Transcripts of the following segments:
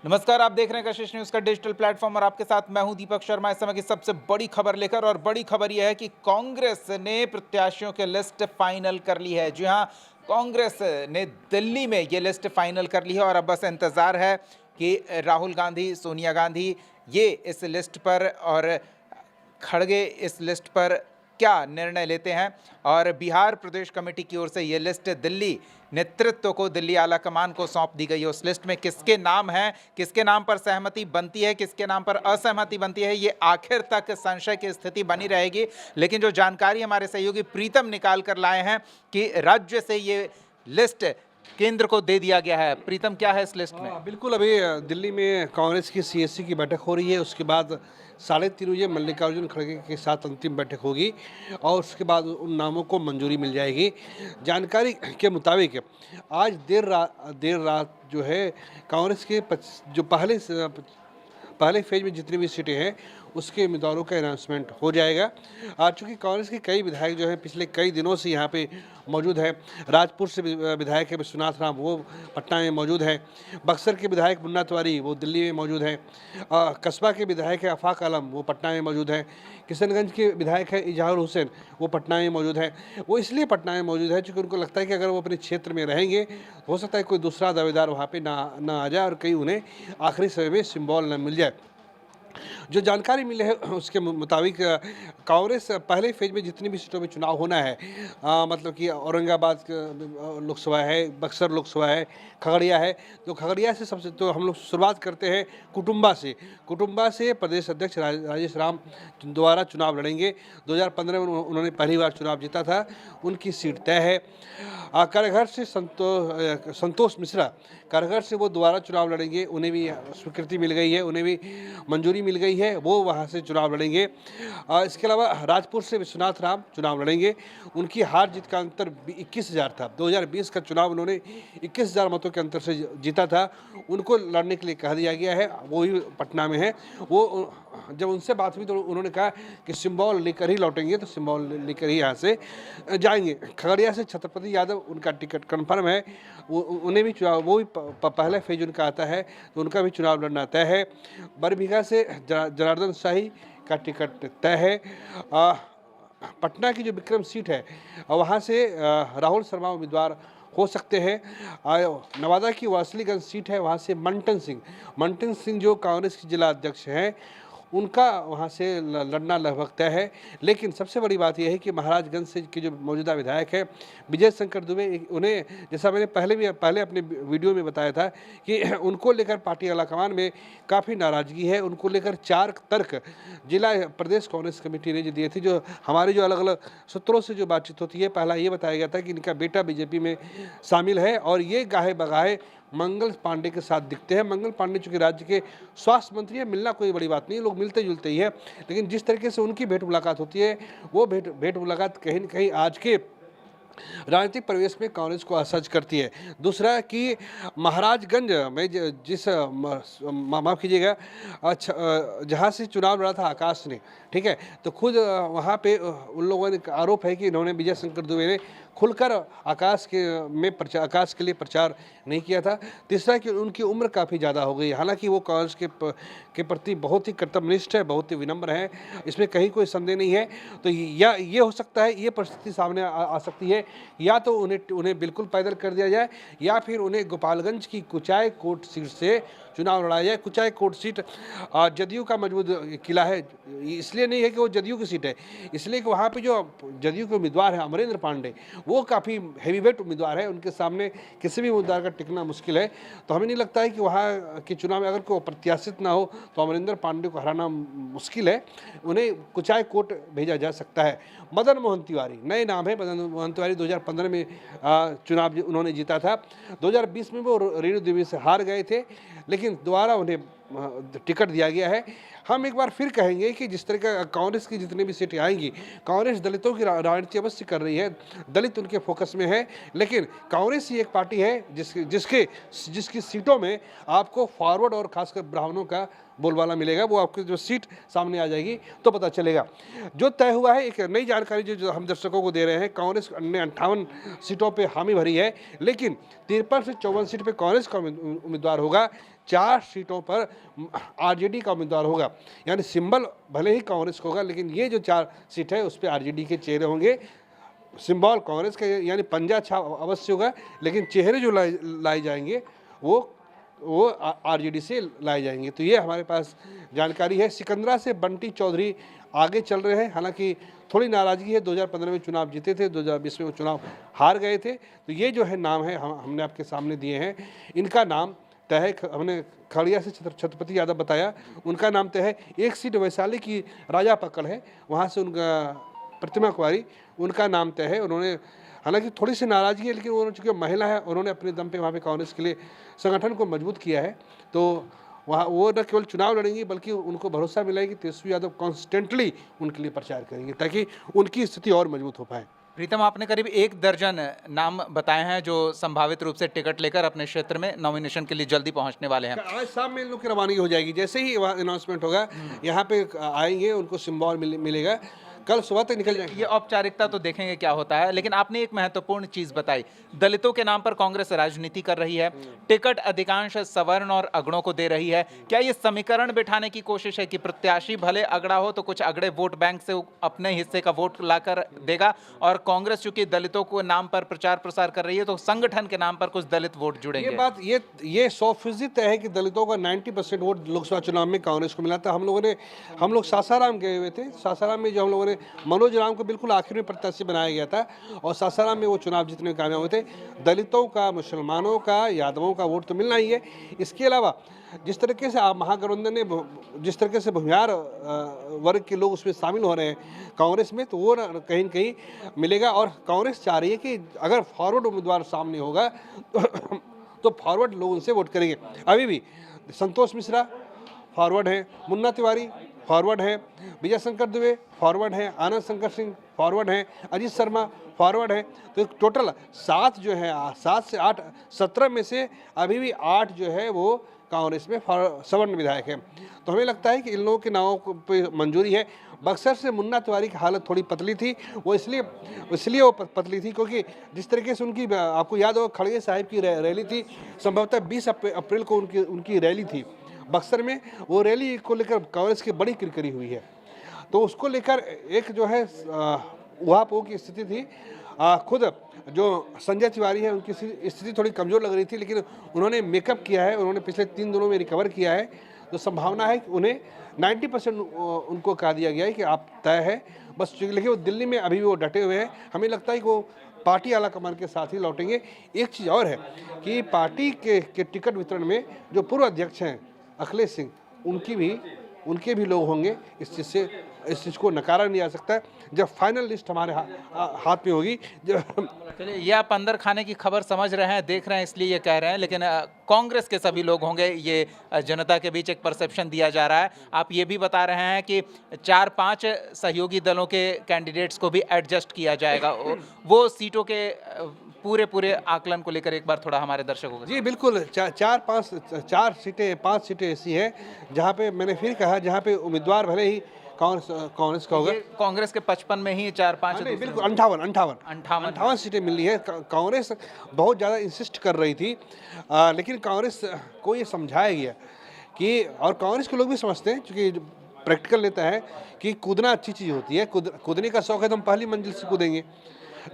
नमस्कार, आप देख रहे हैं कशिश न्यूज का डिजिटल प्लेटफॉर्म और आपके साथ मैं हूं दीपक शर्मा। इस समय की सबसे बड़ी खबर लेकर, और बड़ी खबर यह है कि कांग्रेस ने प्रत्याशियों की लिस्ट फाइनल कर ली है। जी हां, कांग्रेस ने दिल्ली में ये लिस्ट फाइनल कर ली है और अब बस इंतजार है कि राहुल गांधी, सोनिया गांधी ये इस लिस्ट पर और खड़गे इस लिस्ट पर क्या निर्णय लेते हैं। और बिहार प्रदेश कमेटी की ओर से ये लिस्ट दिल्ली नेतृत्व को, दिल्ली आला कमान को सौंप दी गई है। उस लिस्ट में किसके नाम हैं, किसके नाम पर सहमति बनती है, किसके नाम पर असहमति बनती है, ये आखिर तक संशय की स्थिति बनी रहेगी। लेकिन जो जानकारी हमारे सहयोगी प्रीतम निकाल कर लाए हैं कि राज्य से ये लिस्ट केंद्र को दे दिया गया है। प्रीतम, क्या है इस लिस्ट में? बिल्कुल। अभी दिल्ली में कांग्रेस की सीएससी की बैठक हो रही है। उसके बाद 3:30 बजे मल्लिकार्जुन खड़गे के साथ अंतिम बैठक होगी और उसके बाद उन नामों को मंजूरी मिल जाएगी। जानकारी के मुताबिक आज देर रात जो है कांग्रेस के जो पहले फेज में जितनी भी सीटें हैं उसके उम्मीदवारों का अनाउंसमेंट हो जाएगा। चूँकि कांग्रेस के कई विधायक जो है पिछले कई दिनों से यहाँ पे मौजूद है। राजपुर से विधायक है विश्वनाथ राम, वो पटना में मौजूद है। बक्सर के विधायक मुन्ना तिवारी वो दिल्ली में मौजूद है। कस्बा के विधायक है आफाक आलम, वो पटना में मौजूद है। किशनगंज के विधायक है इजहार हुसैन, वो पटना में मौजूद है। वो इसलिए पटना में मौजूद है क्योंकि उनको लगता है कि अगर वो अपने क्षेत्र में रहेंगे हो सकता है कोई दूसरा दावेदार वहाँ पे ना आ जाए और कहीं उन्हें आखिरी समय में सिंबल न मिल जाए। जो जानकारी मिली है उसके मुताबिक कांग्रेस पहले फेज में जितनी भी सीटों में चुनाव होना है, मतलब कि औरंगाबाद लोकसभा है, बक्सर लोकसभा है, खगड़िया है। तो खगड़िया से सबसे तो हम लोग शुरुआत करते हैं कुटुम्बा से प्रदेश अध्यक्ष राजेश राम दोबारा चुनाव लड़ेंगे। 2015 में उन्होंने पहली बार चुनाव जीता था, उनकी सीट तय है। करघर से संतोष मिश्रा, करघर से वो दोबारा चुनाव लड़ेंगे। उन्हें भी स्वीकृति मिल गई है, उन्हें भी मंजूरी मिल गई है, वो वहाँ से चुनाव लड़ेंगे। इसके अलावा राजपुर से विश्वनाथ राम चुनाव लड़ेंगे। उनकी हार जीत का अंतर 21,000 था। 2020 का चुनाव उन्होंने 21,000 मतों के अंतर से जीता था। उनको लड़ने के लिए कह दिया गया है, वो ही पटना में है। वो जब उनसे बात हुई तो उन्होंने कहा कि सिंबल लेकर ही लौटेंगे, तो सिंबल लेकर ही यहाँ से जाएंगे। खगड़िया से छत्रपति यादव, उनका टिकट कन्फर्म है। उन्हें भी चुनाव, वो भी पहला फेज उनका आता है तो उनका भी चुनाव लड़ना तय है। बरबीघा से जनार्दन शाही का टिकट तय है। पटना की जो विक्रम सीट है वहाँ से राहुल शर्मा उम्मीदवार हो सकते हैं। नवादा की वासलीगंज सीट है, वहाँ से मंटन सिंह जो कांग्रेस के जिला अध्यक्ष हैं, उनका वहाँ से लड़ना लगभग तय है। लेकिन सबसे बड़ी बात यह है कि महाराजगंज से के जो मौजूदा विधायक है विजय शंकर दुबे, उन्हें, जैसा मैंने पहले अपने वीडियो में बताया था कि उनको लेकर पार्टी आलाकमान में काफ़ी नाराज़गी है। उनको लेकर 4 तर्क जिला प्रदेश कांग्रेस कमेटी ने जो दिए थे, जो हमारे जो अलग अलग सूत्रों से जो बातचीत होती है, पहला ये बताया गया था कि इनका बेटा बीजेपी में शामिल है और ये गाहे बगाहे मंगल पांडे के साथ दिखते हैं। मंगल पांडे चूँकि राज्य के स्वास्थ्य मंत्री है, मिलना कोई बड़ी बात नहीं, लोग मिलते जुलते ही है, लेकिन जिस तरीके से उनकी भेंट मुलाकात होती है वो भेंट मुलाकात कहीं न कहीं आज के राजनीतिक परिवेश में कांग्रेस को असहज करती है। दूसरा कि महाराजगंज में जिस माफ़ कीजिएगा, जहाँ से चुनाव लड़ा था आकाश ने, ठीक है, तो खुद वहाँ पे उन लोगों ने आरोप है कि इन्होंने विजय शंकर दुबे ने खुलकर आकाश के लिए प्रचार नहीं किया था। तीसरा कि उनकी उम्र काफ़ी ज़्यादा हो गई, हालांकि वो कांग्रेस के प्रति बहुत ही कर्तव्यनिष्ठ है, बहुत ही विनम्र है, इसमें कहीं कोई संदेह नहीं है। तो या ये हो सकता है, ये परिस्थिति सामने आ सकती है, या तो उन्हें बिल्कुल पैदल कर दिया जाए या फिर उन्हें गोपालगंज की कुचाय कोट सीट से चुनाव लड़ाया जाए। कुचाय कोट सीट जदयू का मजबूत किला है, इसलिए नहीं है कि वो जदयू की सीट है, इसलिए कि वहाँ पे जो जदयू के उम्मीदवार हैं अमरेंद्र पांडे, वो काफ़ी हैवीवेट उम्मीदवार है, उनके सामने किसी भी उम्मीदवार का टिकना मुश्किल है। तो हमें नहीं लगता है कि वहाँ के चुनाव में अगर कोई प्रत्याशित ना हो तो अमरेंद्र पांडे को हराना मुश्किल है, उन्हें कुचाय कोट भेजा जा सकता है। मदन मोहन तिवारी नए नाम है। मदन मोहन तिवारी 2015 में चुनाव उन्होंने जीता था। 2020 में वो रेणु देवी से हार गए थे, लेकिन दोबारा उन्हें टिकट दिया गया है। हम एक बार फिर कहेंगे कि जिस तरह का कांग्रेस की जितनी भी सीटें आएंगी, कांग्रेस दलितों की राजनीति अवश्य कर रही है, दलित उनके फोकस में है, लेकिन कांग्रेस ही एक पार्टी है जिसकी सीटों में आपको फॉरवर्ड और खासकर ब्राह्मणों का बोलबाला मिलेगा। वो आपकी जो सीट सामने आ जाएगी तो पता चलेगा। जो तय हुआ है, एक नई जानकारी जो हम दर्शकों को दे रहे हैं, कांग्रेस ने 58 सीटों पे हामी भरी है, लेकिन 53 से 54 सीट पे कांग्रेस का उम्मीदवार होगा, 4 सीटों पर आरजेडी का उम्मीदवार होगा, यानी सिंबल भले ही कांग्रेस का होगा, लेकिन ये जो 4 सीट है उस पर आरजेडी के चेहरे होंगे। सिंबल कांग्रेस का यानी पंजा छाप अवश्य होगा, लेकिन चेहरे जो लाए जाएंगे वो आरजेडी से लाए जाएंगे। तो ये हमारे पास जानकारी है। सिकंदरा से बंटी चौधरी आगे चल रहे हैं, हालांकि थोड़ी नाराज़गी है, 2015 में चुनाव जीते थे, 2020 में वो चुनाव हार गए थे। तो ये जो है नाम है हमने आपके सामने दिए हैं, इनका नाम तय है। हमने खगड़िया से छत्रपति यादव बताया, उनका नाम तय है। एक सीट वैशाली की राजा पकड़ है, वहाँ से उनका प्रतिमा कुमारी, उनका नाम तय है। उन्होंने हालांकि थोड़ी सी नाराज़गी है, लेकिन उन्होंने चूँकि महिला है, उन्होंने अपने दम पे वहाँ पे कांग्रेस के लिए संगठन को मजबूत किया है। तो वहाँ वो न केवल चुनाव लड़ेंगी, बल्कि उनको भरोसा मिला है कि तेजस्वी यादव कॉन्स्टेंटली उनके लिए प्रचार करेंगे, ताकि उनकी स्थिति और मजबूत हो पाए। प्रीतम, आपने करीब 1 दर्जन नाम बताए हैं जो संभावित रूप से टिकट लेकर अपने क्षेत्र में नॉमिनेशन के लिए जल्दी पहुंचने वाले हैं। आज शाम में इन लोग की रवानगी हो जाएगी, जैसे ही अनाउंसमेंट होगा यहाँ पे आएंगे, उनको सिंबल मिलेगा, कल सुबह तक निकल जाएंगे। ये औपचारिकता तो देखेंगे क्या होता है, लेकिन आपने एक महत्वपूर्ण चीज बताई, दलितों के नाम पर कांग्रेस राजनीति कर रही है, टिकट अधिकांश सवर्ण और अगड़ों को दे रही है। क्या ये समीकरण बिठाने की कोशिश है कि प्रत्याशी भले अगड़ा हो तो कुछ अगड़े वोट बैंक से अपने हिस्से का वोट लाकर देगा, और कांग्रेस चूंकि दलितों को नाम पर प्रचार प्रसार कर रही है तो संगठन के नाम पर कुछ दलित वोट जुड़ेंगे? ये बात ये 100% तय है कि दलितों का 90% वोट लोकसभा चुनाव में कांग्रेस को मिला था। हम लोग सासाराम गए हुए थे। सासाराम में जो हम लोगों ने मनोज राम को बिल्कुल आखिर में प्रत्याशी बनाया गया था, और सासाराम में वो चुनाव जीतने में कामयाब हुए थे। दलितों का, मुसलमानों का, यादवों का वोट तो मिलना ही है। इसके अलावा जिस तरीके से आप महागठबंधन ने जिस तरीके से भूमिहार वर्ग के लोग उसमें शामिल हो रहे हैं कांग्रेस में, तो वो कहीं न कहीं मिलेगा। और कांग्रेस चाह रही है कि अगर फॉरवर्ड उम्मीदवार सामने होगा तो फॉरवर्ड लोग उनसे वोट करेंगे। अभी भी संतोष मिश्रा फॉरवर्ड हैं, मुन्ना तिवारी फॉरवर्ड हैं, विजय शंकर दुबे फॉरवर्ड हैं, आनंद शंकर सिंह फॉरवर्ड हैं, अजीत शर्मा फॉरवर्ड हैं। तो टोटल 7 जो है, 7 से 8, 17 में से अभी भी 8 जो है वो कांग्रेस में सवर्ण विधायक हैं। तो हमें लगता है कि इन लोगों के नामों पे मंजूरी है। बक्सर से मुन्ना तिवारी की हालत थोड़ी पतली थी, वो इसलिए वो पतली थी क्योंकि जिस तरीके से उनकी, आपको याद होगा, खड़गे साहिब की रैली थी, संभवतः 20 अप्रैल को उनकी रैली थी बक्सर में। वो रैली को लेकर कांग्रेस की बड़ी किरकिरी हुई है, तो उसको लेकर एक जो है उहापोह की स्थिति थी। खुद जो संजय तिवारी है, उनकी स्थिति थोड़ी कमज़ोर लग रही थी, लेकिन उन्होंने मेकअप किया है, उन्होंने पिछले 3 दिनों में रिकवर किया है। तो संभावना है कि उन्हें 90% उनको कहा दिया गया है कि आप तय है बस। लेकिन वो दिल्ली में अभी भी वो डटे हुए हैं। हमें लगता है कि वो पार्टी आला कमान के साथ ही लौटेंगे। एक चीज़ और है कि पार्टी के टिकट वितरण में जो पूर्व अध्यक्ष हैं अखिलेश सिंह, उनके भी लोग होंगे। इस चीज़ को नकारा नहीं जा सकता। जब फाइनल लिस्ट हमारे हाथ में होगी, चलिए, ये आप अंदर खाने की खबर समझ रहे हैं, देख रहे हैं, इसलिए ये कह रहे हैं, लेकिन कांग्रेस के सभी लोग होंगे, ये जनता के बीच एक परसेप्शन दिया जा रहा है। आप ये भी बता रहे हैं कि 4-5 सहयोगी दलों के कैंडिडेट्स को भी एडजस्ट किया जाएगा। वो सीटों के पूरे आकलन को लेकर एक बार थोड़ा हमारे दर्शकों को। जी बिल्कुल, 5 सीटें ऐसी हैं जहाँ पे मैंने फिर कहा, जहाँ पे उम्मीदवार भले ही कांग्रेस का होगा। कांग्रेस के 55 में ही 4-5, नहीं बिल्कुल 58 सीटें मिली है। कांग्रेस बहुत ज़्यादा इंसिस्ट कर रही थी, लेकिन कांग्रेस को ये समझाया गया कि, और कांग्रेस के लोग भी समझते हैं, क्योंकि प्रैक्टिकल लेता है कि कूदना अच्छी चीज़ होती है। कूदने का शौक है तो हम पहली मंजिल से कूदेंगे,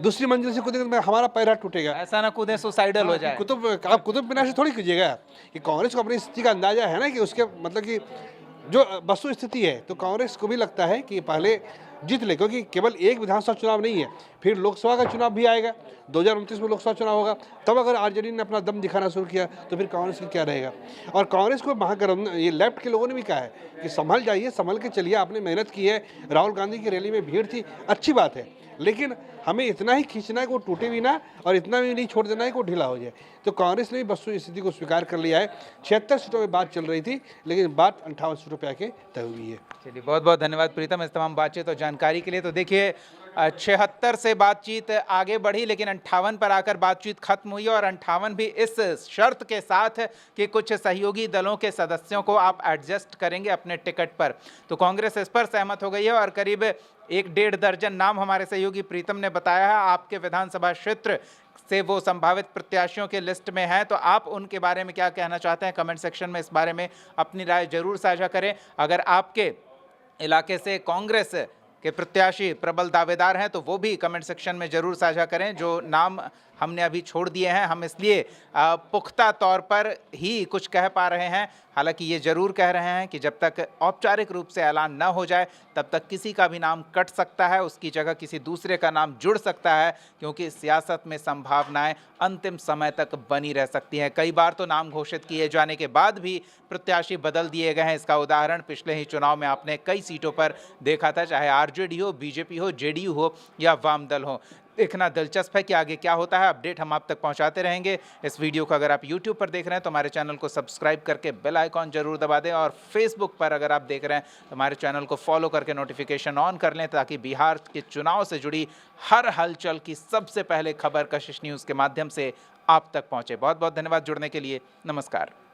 दूसरी मंजिल से कूदेंगे तो हमारा पैर टूटेगा। ऐसा ना कूदे सुसाइडल हो जाए। आप कुतुब मीनार से थोड़ी कीजिएगा। कि कांग्रेस को अपनी स्थिति का अंदाजा है ना, कि उसके मतलब कि जो वस्तु स्थिति है, तो कांग्रेस को भी लगता है कि पहले जीत ले, क्योंकि केवल एक विधानसभा चुनाव नहीं है, फिर लोकसभा का चुनाव भी आएगा। 2029 में लोकसभा चुनाव होगा, तब अगर आरजेडी ने अपना दम दिखाना शुरू किया तो फिर कांग्रेस का क्या रहेगा। और कांग्रेस को महागठबंधन, ये लेफ्ट के लोगों ने भी कहा है कि संभल जाइए, संभल के चलिए, आपने मेहनत की है, राहुल गांधी की रैली में भीड़ थी, अच्छी बात है, लेकिन हमें इतना ही खींचना है कि वो टूटे भी ना, और इतना भी नहीं छोड़ देना है कि वो ढीला हो जाए। तो कांग्रेस ने भी वस्तु स्थिति को स्वीकार कर लिया है। 76 सीटों में बात चल रही थी, लेकिन बात 58 सीटों पर आके तय हुई है। चलिए, बहुत बहुत धन्यवाद प्रीतम, इस तमाम बातचीत और जानकारी के लिए। तो देखिए 76 से बातचीत आगे बढ़ी, लेकिन 58 पर आकर बातचीत खत्म हुई और 58 भी इस शर्त के साथ कि कुछ सहयोगी दलों के सदस्यों को आप एडजस्ट करेंगे अपने टिकट पर। तो कांग्रेस इस पर सहमत हो गई है और करीब 1-1.5 दर्जन नाम हमारे सहयोगी प्रीतम ने बताया है आपके विधानसभा क्षेत्र से वो संभावित प्रत्याशियों के लिस्ट में हैं। तो आप उनके बारे में क्या कहना चाहते हैं, कमेंट सेक्शन में इस बारे में अपनी राय जरूर साझा करें। अगर आपके इलाके से कांग्रेस के प्रत्याशी प्रबल दावेदार हैं तो वो भी कमेंट सेक्शन में जरूर साझा करें। जो नाम हमने अभी छोड़ दिए हैं हम इसलिए पुख्ता तौर पर ही कुछ कह पा रहे हैं, हालांकि ये जरूर कह रहे हैं कि जब तक औपचारिक रूप से ऐलान न हो जाए तब तक किसी का भी नाम कट सकता है, उसकी जगह किसी दूसरे का नाम जुड़ सकता है, क्योंकि सियासत में संभावनाएं अंतिम समय तक बनी रह सकती हैं। कई बार तो नाम घोषित किए जाने के बाद भी प्रत्याशी बदल दिए गए हैं। इसका उदाहरण पिछले ही चुनाव में आपने कई सीटों पर देखा था, चाहे आरजेडी हो, बीजेपी हो, जेडीयू हो या वाम दल हो। देखना दिलचस्प है कि आगे क्या होता है। अपडेट हम आप तक पहुंचाते रहेंगे। इस वीडियो को अगर आप YouTube पर देख रहे हैं तो हमारे चैनल को सब्सक्राइब करके बेल आइकॉन जरूर दबा दें, और Facebook पर अगर आप देख रहे हैं तो हमारे चैनल को फॉलो करके नोटिफिकेशन ऑन कर लें, ताकि बिहार के चुनाव से जुड़ी हर हलचल की सबसे पहले खबर कशिश न्यूज़ के माध्यम से आप तक पहुंचे। बहुत बहुत धन्यवाद जुड़ने के लिए। नमस्कार।